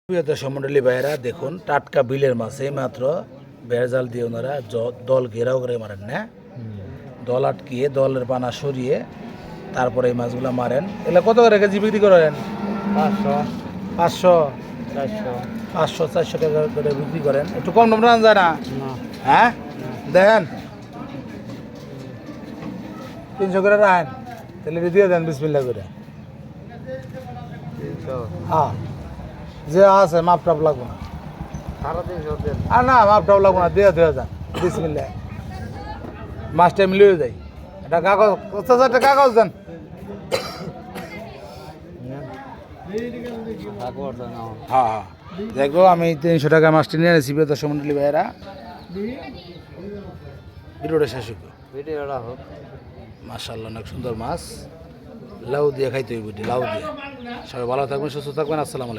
প্রিয় দর্শক মণ্ডলী ভাইয়েরা দেখুন টাটকা বিলের মাছ এই মাত্র বেড়জাল দিয়ে ওনারা দল ঘেরাও করে মারেন না, দল আটকিয়ে দলের পানা সরিয়ে তারপরে এই মাছগুলো মারেন। এগুলো কত করে কেজি বিক্রি করেন? 500 400 টাকা করে বিক্রি করেন। একটু কম দাম রান যায় না? হ্যাঁ দেখেন 300 করে রাখেন, তাহলে দিয়ে দেন বিসমিল্লাহ করে। হ্যাঁ যে আছে মাপ টাপ লাগবো না, আর না মাপ টাপ লাগবো না, দিয়ে যান বিসমিল্লাহ। মাছটা মিলিয়ে যাই। এটা কাগজ একটা কাগজ দেন। হ্যাঁ হ্যাঁ দেখো আমি 300 টাকা মাছটা নিয়ে এনেছি প্রিয় দর্শক মণ্ডলী ভাইয়েরা। ভিডিওটা শেষ হোক, মাশাআল্লাহ অনেক সুন্দর মাছ। লাউ দিয়ে খাইতে হইব, লাউ দিয়ে। সবাই ভালো থাকবেন, সুস্থ থাকবেন। আসসালামু আলাইকুম।